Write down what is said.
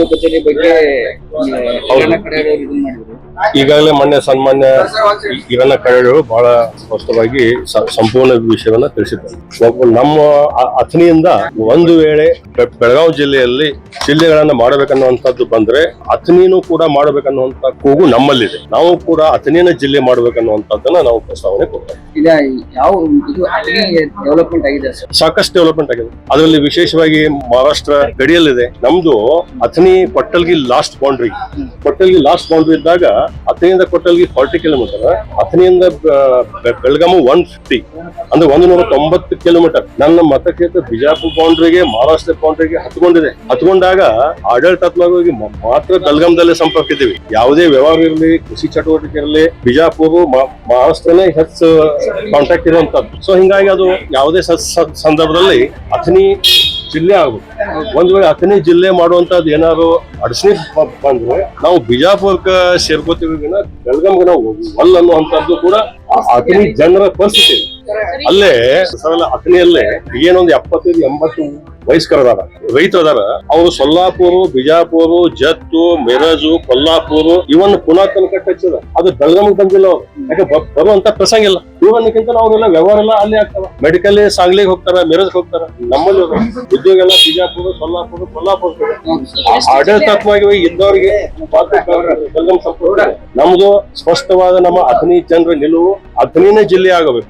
ಕಚೇರಿ ಬಗ್ಗೆ ಕಿರಣ ಖರೇಡಿ ಅವರು ಇದನ್ನ ಮಾಡಿದ್ರು. ಈಗಾಗಲೇ ಮೊನ್ನೆ ಸನ್ಮಾನ್ಯ ಕಿರಣ ಖರೇಡಿ ಅವರು ಬಹಳ ಸ್ಪಷ್ಟವಾಗಿ ಸಂಪೂರ್ಣ ವಿಷಯವನ್ನ ತಿಳಿಸಿದ್ದಾರೆ. ನಮ್ಮ ಅಥಣಿಯಿಂದ ಒಂದು ವೇಳೆ ಬೆಳಗಾವಿ ಜಿಲ್ಲೆಯಲ್ಲಿ ಜಿಲ್ಲೆಗಳನ್ನ ಮಾಡಬೇಕನ್ನುವಂಥದ್ದು ಬಂದ್ರೆ ಅಥಣಿನೂ ಕೂಡ ಮಾಡಬೇಕನ್ನುವಂತ ಕೂಗು ನಮ್ಮಲ್ಲಿದೆ. ನಾವು ಕೂಡ ಅಥಣಿನ ಜಿಲ್ಲೆ ಮಾಡಬೇಕನ್ನುವಂಥದ್ದನ್ನ ನಾವು ಪ್ರಸ್ತಾವನೆ ಕೊಡ್ತೇವೆ. ಈಗ ಯಾವ ಇದು ಅಥಣಿ ಡೆವಲಪ್ಮೆಂಟ್ ಆಗಿದೆ ಸರ್? ಸಾಕಷ್ಟು ಡೆವಲಪ್ಮೆಂಟ್ ಆಗಿದೆ. ಅದರಲ್ಲಿ ವಿಶೇಷವಾಗಿ ಮಹಾರಾಷ್ಟ್ರ ಗಡಿಯಲ್ಲಿದೆ. ನಮ್ದು ಅಥಣಿ ಕೊಟ್ಟಲ್ಗಿ ಲಾಸ್ಟ್ ಬೌಂಡ್ರಿ ಇದ್ದಾಗ ಅಥಣಿಯಿಂದ ಕೊಟ್ಟಲ್ಗಿ 40 ಕಿಲೋಮೀಟರ್, ಅಥಣಿಯಿಂದ ಬೆಳಗಾವಿ 150 ಅಂದ್ರೆ 190 ಕಿಲೋಮೀಟರ್. ನನ್ನ ಮತಕ್ಷೇತ್ರ ಬಿಜಾಪುರ ಬೌಂಡ್ರಿಗೆ ಮಹಾರಾಷ್ಟ್ರ ಬೌಂಡ್ರಿಗೆ ಹತ್ಕೊಂಡಾಗ ಆಡಳಿತಾತ್ಮಕವಾಗಿ ಮಾತ್ರ ಬೆಳಗಾಂದಲ್ಲೇ ಸಂಪರ್ಕ ಇದ್ದೀವಿ. ಯಾವುದೇ ವ್ಯವಹಾರ ಇರಲಿ, ಕೃಷಿ ಚಟುವಟಿಕೆ ಇರಲಿ, ಬಿಜಾಪುರ ಮಹಾರಾಷ್ಟ್ರನೇ ಹೆಚ್ಚು ಕಾಂಟ್ಯಾಕ್ಟ್ ಇರುವಂತದ್ದು. ಸೊ ಹಿಂಗಾಗಿ ಅದು ಯಾವುದೇ ಸಂದರ್ಭದಲ್ಲಿ ಅಥಣಿ ಜಿಲ್ಲೆ ಆಗುತ್ತೆ. ಒಂದ್ ವೇಳೆ ಅಥಣಿ ಜಿಲ್ಲೆ ಮಾಡುವಂತದ್ದು ಏನಾದ್ರು ಅಡಚಣೆ ಬಂದ್ರೆ ನಾವು ಬಿಜಾಪುರಕ್ಕೆ ಸೇರ್ಕೋತೀವಿ, ಬೆಳಗಾಂಗೆ ನಾವು ಅಲ್ಲ ಅನ್ನುವಂಥದ್ದು ಕೂಡ ಅಥಣಿ ಜನರ ಪರಿಸ್ಥಿತಿ. ಅಲ್ಲೇ ಸರಳ ಅಥಣಿಯಲ್ಲೇ ಏನೊಂದು 75-80 ವಯಸ್ಕರದಾರ, ರೈತರು ಅದಾರ. ಅವರು ಸೊಲ್ಲಾಪುರ, ಬಿಜಾಪುರ, ಜತ್ತು, ಮಿರಜು, ಕೊಲ್ಲಾಪುರ ಇವನ್ ಪುನಃ ತನಕ ಹಚ್ಚಿದ. ಅದು ಬೆಳಗಾವಿಗೆ ಬಂದಿಲ್ಲ ಅವ್ರು. ಯಾಕೆ ಬರುವಂತ ಪ್ರಸಂಗ ಇಲ್ಲ. ಇವನ್ನಿಂತ ನಾವೆಲ್ಲ ವ್ಯವಹಾರ ಎಲ್ಲ ಅಲ್ಲಿ ಆಗ್ತಾವ. ಮೆಡಿಕಲ್ ಸಾಂಗ್ಲಿಗೆ ಹೋಗ್ತಾರ, ಮಿರಜ್ ಹೋಗ್ತಾರ. ನಮ್ಮಲ್ಲಿ ಉದ್ಯೋಗ ಎಲ್ಲ ಬಿಜಾಪುರ, ಸೊಲ್ಲಾಪುರ, ಕೊಲ್ಲಾಪುರ. ಆಡಳಿತಾತ್ಮಕವಾಗಿ ಇದ್ದವರಿಗೆ ಬೆಳಗಾಂ ಸಂಪರ್ಕ. ನಮ್ದು ಸ್ಪಷ್ಟವಾದ ನಮ್ಮ ಅಥಣಿ ಜನರ ನಿಲುವು ಅಥಣಿನೇ ಜಿಲ್ಲೆ ಆಗಬೇಕು.